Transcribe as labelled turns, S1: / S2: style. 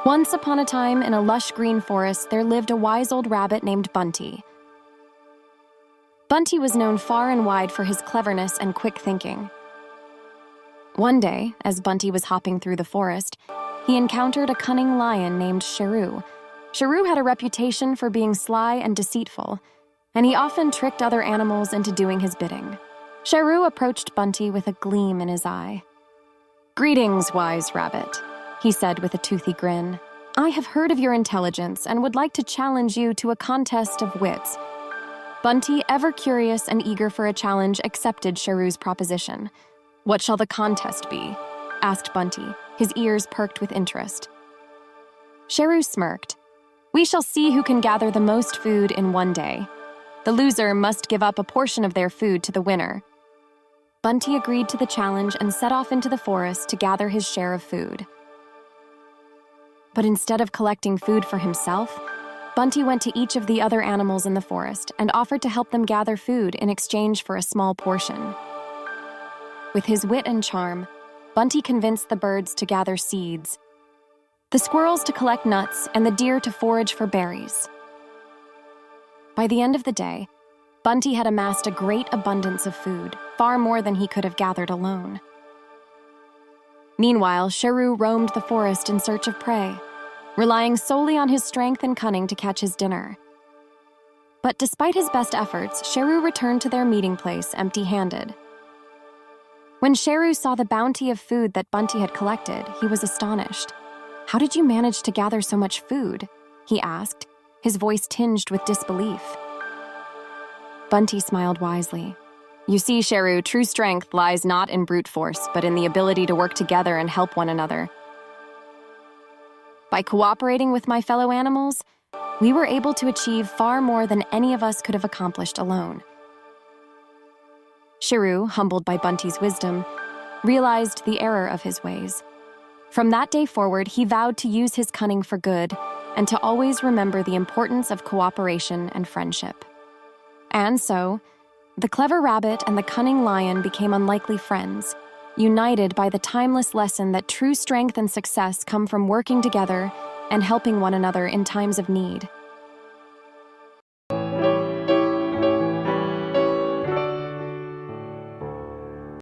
S1: Once upon a time, in a lush green forest, there lived a wise old rabbit named Bunty. Bunty was known far and wide for his cleverness and quick thinking. One day, as Bunty was hopping through the forest, he encountered a cunning lion named Sheru. Sheru had a reputation for being sly and deceitful, and he often tricked other animals into doing his bidding. Sheru approached Bunty with a gleam in his eye. "Greetings, wise rabbit," he said with a toothy grin. "I have heard of your intelligence and would like to challenge you to a contest of wits." Bunty, ever curious and eager for a challenge, accepted Sheru's proposition. "What shall the contest be?" asked Bunty, his ears perked with interest. Sheru smirked. "We shall see who can gather the most food in one day. The loser must give up a portion of their food to the winner." Bunty agreed to the challenge and set off into the forest to gather his share of food. But instead of collecting food for himself, Bunty went to each of the other animals in the forest and offered to help them gather food in exchange for a small portion. With his wit and charm, Bunty convinced the birds to gather seeds, the squirrels to collect nuts, and the deer to forage for berries. By the end of the day, Bunty had amassed a great abundance of food, far more than he could have gathered alone. Meanwhile, Sheru roamed the forest in search of prey, relying solely on his strength and cunning to catch his dinner. But despite his best efforts, Sheru returned to their meeting place empty-handed. When Sheru saw the bounty of food that Bunty had collected, he was astonished. "How did you manage to gather so much food?" he asked, his voice tinged with disbelief. Bunty smiled wisely. "You see, Sheru, true strength lies not in brute force, but in the ability to work together and help one another. By cooperating with my fellow animals, we were able to achieve far more than any of us could have accomplished alone." Sheru, humbled by Bunty's wisdom, realized the error of his ways. From that day forward, he vowed to use his cunning for good and to always remember the importance of cooperation and friendship. And so, the clever rabbit and the cunning lion became unlikely friends, united by the timeless lesson that true strength and success come from working together and helping one another in times of need.